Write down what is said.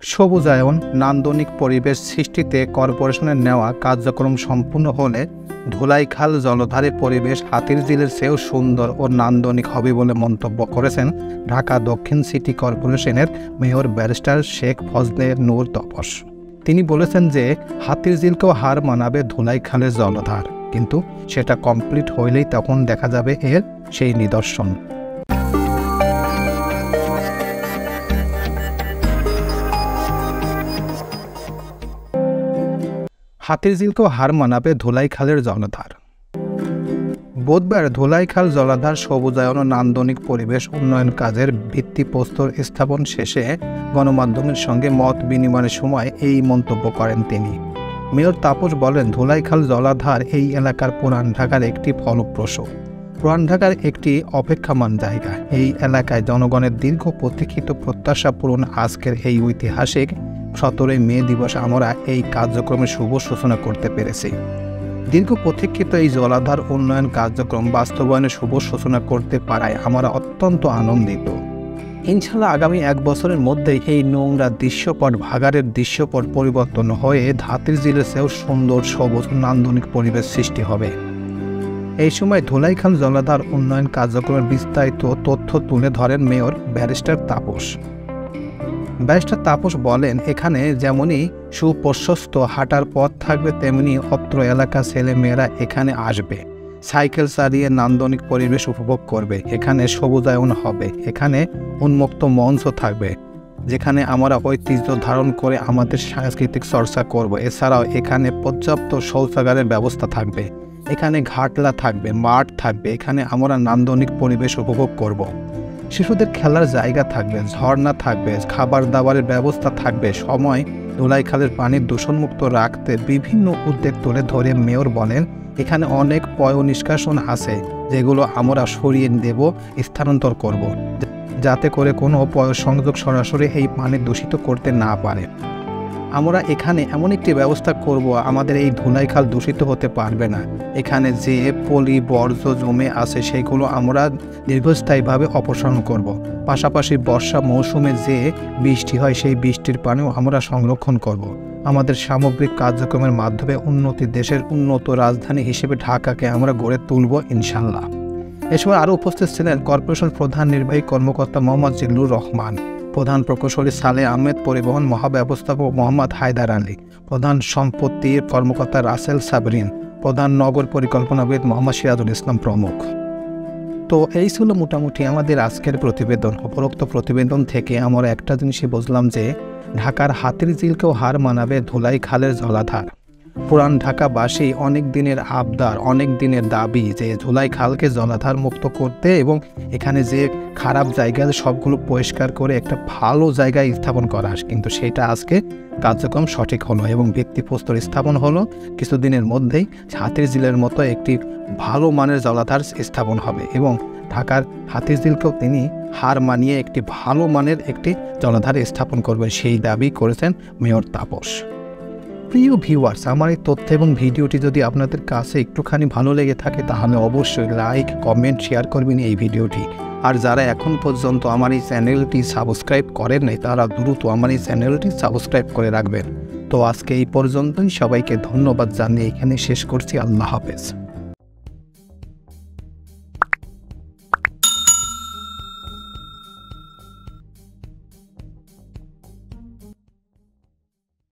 সবুজায়ন নান্দনিক পরিবেশ সৃষ্টিতে কর্পোরেশনের নেওয়া কার্যক্রম সম্পূর্ণ হলে ধুলাইখাল জলধারী পরিবেশ হাতিরঝিলের চেয়েও সুন্দর ও নান্দনিক হবে বলে মন্তব্য করেছেন ঢাকা দক্ষিণ সিটি কর্পোরেশনের মেয়র ব্যারিস্টার শেখ ফজলে নূর তপস। তিনি বলেছেন যে হাতিরঝিলকেও হার মানাবে ধুলাইখালের জলধার, কিন্তু সেটা কমপ্লিট হইলেই তখন দেখা যাবে এর সেই নিদর্শন। হাতিরঝিলকেও হার মানাবে ধুলাইখালের জলধার। বুধবার ধুলাইখাল জলাধার সবুজায়ন ও নান্দনিক পরিবেশ উন্নয়ন কাজের ভিত্তিপ্রস্তর স্থাপন শেষে গণমাধ্যমের সঙ্গে মত বিনিময়ের সময় এই মন্তব্য করেন তিনি। মেয়র তাপস বলেন, ধুলাইখাল জলাধার এই এলাকার পুরান ঢাকার একটি ফলপ্রসূ, পুরান ঢাকার একটি অপেক্ষামান জায়গা। এই এলাকায় জনগণের দীর্ঘ প্রতীক্ষিত প্রত্যাশা পূরণ আজকের এই ঐতিহাসিক 17 মে দিবস আমরা এই কার্যক্রমের শুভ সূচনা করতে পেরেছি। দীর্ঘ প্রতীক্ষিত এই জলাধার উন্নয়ন কার্যক্রম বাস্তবায়নের শুভ সূচনা করতে পারায় আমরা অত্যন্ত আনন্দিত। ইনশাল্লাহ আগামী 1 বছরের মধ্যেই এই নোংরা দৃশ্যপট ভাগাড়ের দৃশ্যপট পরিবর্তন হয়ে হাতিরঝিলের চেয়েও সুন্দর সবুজ নান্দনিক পরিবেশ সৃষ্টি হবে। এই সময় ধুলাইখাল জলাধার উন্নয়ন কার্যক্রমের বিস্তারিত তথ্য তুলে ধরেন mayor barrister Tapas. Barrister Tapas বলেন, এখানে যেমনই সুপ্রশস্ত হাঁটার পথ থাকবে, তেমনি অত্র এলাকা ছেলেমেয়েরা এখানে আসবে, সাইকেল চালিয়ে নান্দনিক পরিবেশ উপভোগ করবে। এখানে সবুজায়ন হবে, এখানে উন্মুক্ত মঞ্চ থাকবে যেখানে আমরা ঐতিহ্য ধারণ করে আমাদের সাংস্কৃতিক চর্চা করব। এছাড়াও এখানে পর্যাপ্ত শৌচাগারের ব্যবস্থা থাকবে, এখানে ঘাটলা থাকবে, মাঠ থাকবে, এখানে আমরা নান্দনিক পরিবেশ উপভোগ করব। শিশুদের খেলার জায়গা থাকবে, ঝর্ণা থাকবে, খাবার দাবারের ব্যবস্থা থাকবে। সময় ধুলাইখালের পানির দূষণমুক্ত রাখতে বিভিন্ন উদ্যোগ তুলে ধরে মেয়র বলেন, এখানে অনেক পয় নিষ্কাশন আছে যেগুলো আমরা সরিয়ে দেব, স্থানান্তর করব, যাতে করে কোনো পয় সংযোগ সরাসরি এই পানি দূষিত করতে না পারে। আমরা এখানে এমন একটি ব্যবস্থা করব, আমাদের এই ধুলাইখাল দূষিত হতে পারবে না। এখানে যে পলি বর্জ্য জমে আছে সেগুলো আমরা দীর্ঘস্থায়ীভাবে অপসারণ করব। পাশাপাশি বর্ষা মৌসুমে যে বৃষ্টি হয় সেই বৃষ্টির পানিও আমরা সংরক্ষণ করব। আমাদের সামগ্রিক কার্যক্রমের মাধ্যমে দেশের উন্নত রাজধানী হিসেবে ঢাকাকে আমরা গড়ে তুলব ইনশাল্লাহ। এ সময় আরও উপস্থিত ছিলেন কর্পোরেশন প্রধান নির্বাহী কর্মকর্তা মোহাম্মদ জিল্লুর রহমান, প্রধান প্রকৌশলী সালে আহমেদ, পরিবহন মহাব্যবস্থাপক মোহাম্মদ হায়দার আলী, প্রধান সম্পত্তির কর্মকর্তা রাসেল সাবরিন, প্রধান নগর পরিকল্পনাবিদ মোহাম্মদ সিরাজুল ইসলাম প্রমুখ। তো এই ছিল মোটামুটি আমাদের আজকের প্রতিবেদন। উপরোক্ত প্রতিবেদন থেকে আমরা একটা জিনিসই বুঝলাম যে ঢাকার হাতিরঝিলকেও হার মানাবে ধুলাইখালের জলাধার। পুরান ঢাকাবাসী অনেক দিনের আবদার, অনেক দিনের দাবি যে ধুলাইখালকে জলাধার মুক্ত করতে এবং এখানে যে খারাপ জায়গা সবগুলো পরিষ্কার করে একটা ভালো জায়গায় স্থাপন করা, কিন্তু সেটা আজকে কার্যক্রম সঠিক হলো এবং ভিত্তিপ্রস্তর স্থাপন হলো। কিছুদিনের মধ্যেই হাতিরঝিলের মতো একটি ভালো মানের জলাধার স্থাপন হবে এবং ঢাকার হাতিরঝিলকেও তিনি হার মানিয়ে একটি ভালো মানের একটি জলাধার স্থাপন করবেন, সেই দাবি করেছেন মেয়র তাপস। প্রিয় ভিউয়ার্স, আমার এই তথ্য এবং ভিডিওটি যদি আপনাদের কাছে একটুখানি ভালো লেগে থাকে তাহলে অবশ্যই লাইক, কমেন্ট, শেয়ার করবেন এই ভিডিওটি। আর যারা এখন পর্যন্ত আমার এই চ্যানেলটি সাবস্ক্রাইব করেন নাই তারা দ্রুত আমার এই চ্যানেলটি সাবস্ক্রাইব করে রাখবেন। তো আজকে এই পর্যন্তই, সবাইকে ধন্যবাদ জানিয়ে এখানে শেষ করছি। আল্লাহ হাফেজ।